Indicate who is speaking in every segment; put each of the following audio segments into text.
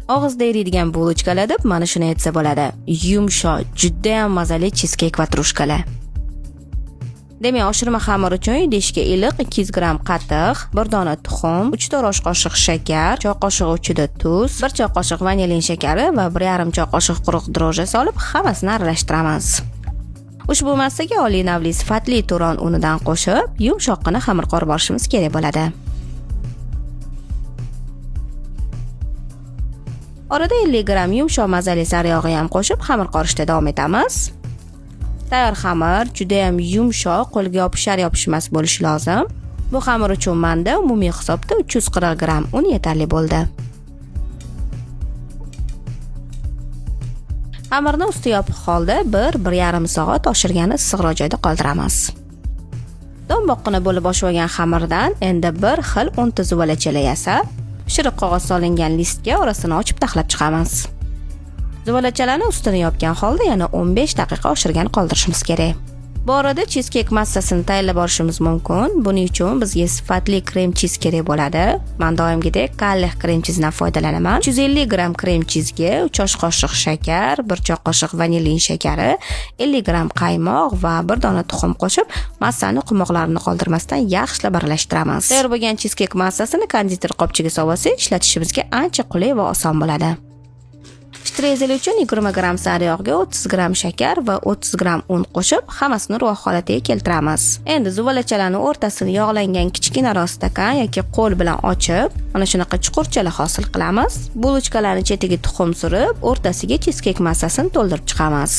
Speaker 1: Og'izda eriydigan bulochkalar deb mana shuni aytsa bo'ladi. Yumshoq, juda ham mazali cheescake va trushkalar. Demak, oshirma xamir uchun idishga iliq 200 gram qatiq, 1 dona tuxum, 3-4 osh qoshiq shakar, choy qoshiq uchida tuz, 1 choy qoshiq vanilin shakari va 1,5 choy qoshiq quruq dro'jja solib, hammasini aralashtiramiz. Ushbu massaga oliy navli sifatli turon unidan qo'shib, yumshoqqina xamir qorib olishimiz kerak bo'ladi. Orada 50 gram yumshoq mazali sariyog'i ham qo'shib, xamir qorishda davom etamiz. Tayyor xamir juda ham yumshoq, qo'lga yopishar-yopishmas bo'lishi lozim. Bu xamir uchun menda umumiy hisobda 340 gram un yetarli bo'ldi. Xamirni usti yopiq holda 1-1,5 soat oshirgan issiqroq joyda qoldiramiz. Do'mboqqina bo'lib boshlangan xamirdan endi bir xil 10 ta zuvalachalar yasab, pishiriq qog'oz solingan listga orasini ochib taxlab chiqamiz. Zuvalachalarni ustini yopgan holda yana 15 daqiqa oshirgan qoldirishimiz kerak. Bu orada cheescake massasini tayyorlab olishimiz mumkin. Buning uchun bizga sifatli krem chiz kerak bo'ladi. Men doimgidek qalliq krem chizdan foydalanaman. 350 gram krem chizga 3 osh qoshiq shakar, 1 choy qoshiq vanilin shakari, 50 gram qaymoq va 1 dona tuxum qo'shib, massani quymoqlarini qoldirmasdan yaxshilab aralashtiramiz. Tayyor bo'lgan cheescake massasini konditer qopchiga solib ishlatishimizga ancha qulay va oson bo'ladi. Shtrezeli uchun 20 gram sariyog'ga 30 gram shakar va 30 gram un qo'shib, hammasini rivoj holatiga keltiramiz. Endi zuvalachalarning o'rtasini yog'langan kichkina stakan yoki qo'l bilan ochib, mana shunaqa chuqurchalar hosil qilamiz. Bulochkalarning chetiga tuxum surib, o'rtasiga cheescake massasini to'ldirib chiqamiz.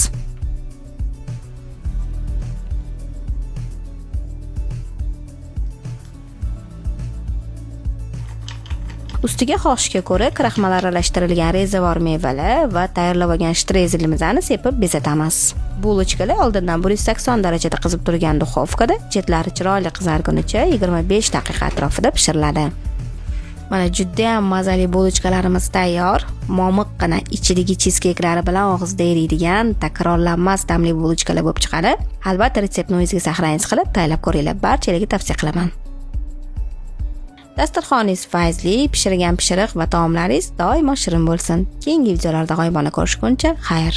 Speaker 1: Ustiga xohishga ko'ra kraxmalar aralashtirilgan rezavor mevalar va tayyorlab olgan shtrezelimizni sepib bezatamiz. Bulochkalar oldindan 180 darajada qizib turgan duxovkada chetlari chiroyli qizargunicha 25 daqiqa atrofida pishiriladi. Mana juda ham mazali bulochkalarimiz tayyor. Momiqqina ichidagi cheescake'lari bilan og'izda eriydigan, takrorlanmas ta'mli bulochkalar bo'lib chiqadi. Albatta retseptni o'zingizga saqlangiz qilib tayyorlab ko'ringlar. Barchalarga tavsiya qilaman. Dasturxoningiz fayzli, pishirgan pishiriq va taomlaringiz doimo shirin bo'lsin. Keyingi videolarda g'oyibona ko'rishguncha, xayr.